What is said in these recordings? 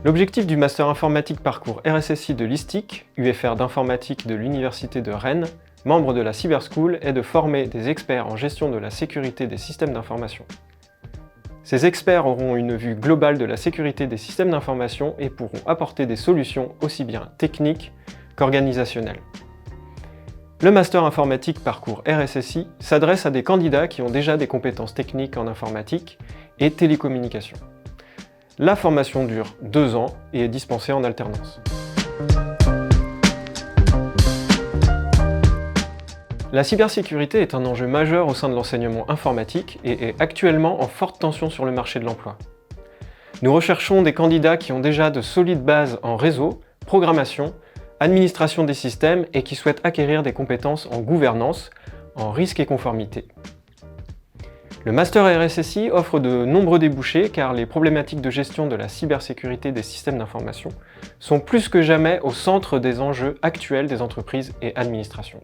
L'objectif du Master informatique parcours RSSI de l'ISTIC, UFR d'informatique de l'Université de Rennes, membre de la Cyber School, est de former des experts en gestion de la sécurité des systèmes d'information. Ces experts auront une vue globale de la sécurité des systèmes d'information et pourront apporter des solutions aussi bien techniques qu'organisationnelles. Le Master informatique parcours RSSI s'adresse à des candidats qui ont déjà des compétences techniques en informatique et télécommunications. La formation dure 2 ans et est dispensée en alternance. La cybersécurité est un enjeu majeur au sein de l'enseignement informatique et est actuellement en forte tension sur le marché de l'emploi. Nous recherchons des candidats qui ont déjà de solides bases en réseau, programmation, administration des systèmes et qui souhaitent acquérir des compétences en gouvernance, en risque et conformité. Le Master RSSI offre de nombreux débouchés car les problématiques de gestion de la cybersécurité des systèmes d'information sont plus que jamais au centre des enjeux actuels des entreprises et administrations.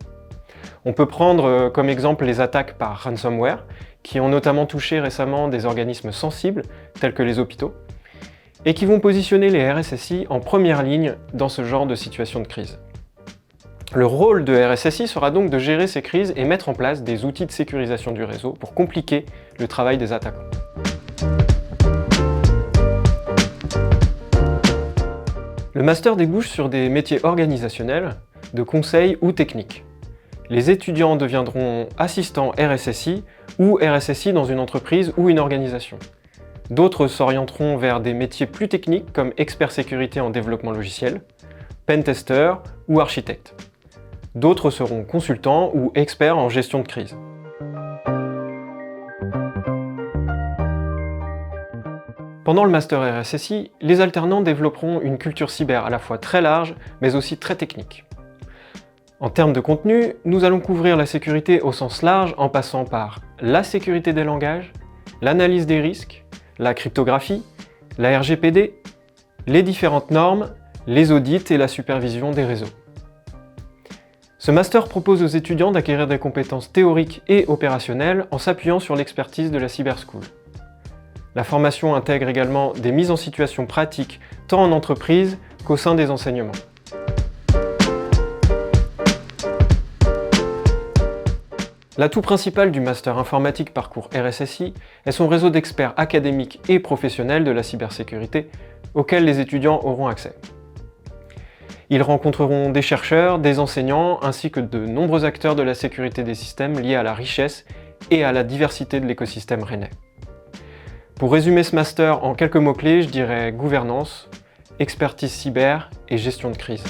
On peut prendre comme exemple les attaques par ransomware, qui ont notamment touché récemment des organismes sensibles, tels que les hôpitaux, et qui vont positionner les RSSI en première ligne dans ce genre de situation de crise. Le rôle de RSSI sera donc de gérer ces crises et mettre en place des outils de sécurisation du réseau pour compliquer le travail des attaquants. Le master débouche sur des métiers organisationnels, de conseil ou techniques. Les étudiants deviendront assistants RSSI ou RSSI dans une entreprise ou une organisation. D'autres s'orienteront vers des métiers plus techniques comme expert sécurité en développement logiciel, pentester ou architecte. D'autres seront consultants ou experts en gestion de crise. Pendant le Master RSSI, les alternants développeront une culture cyber à la fois très large, mais aussi très technique. En termes de contenu, nous allons couvrir la sécurité au sens large en passant par la sécurité des langages, l'analyse des risques, la cryptographie, la RGPD, les différentes normes, les audits et la supervision des réseaux. Ce master propose aux étudiants d'acquérir des compétences théoriques et opérationnelles en s'appuyant sur l'expertise de la Cyber School. La formation intègre également des mises en situation pratiques tant en entreprise qu'au sein des enseignements. L'atout principal du Master informatique parcours RSSI est son réseau d'experts académiques et professionnels de la cybersécurité auquel les étudiants auront accès. Ils rencontreront des chercheurs, des enseignants ainsi que de nombreux acteurs de la sécurité des systèmes liés à la richesse et à la diversité de l'écosystème rennais. Pour résumer ce master en quelques mots-clés, je dirais gouvernance, expertise cyber et gestion de crise.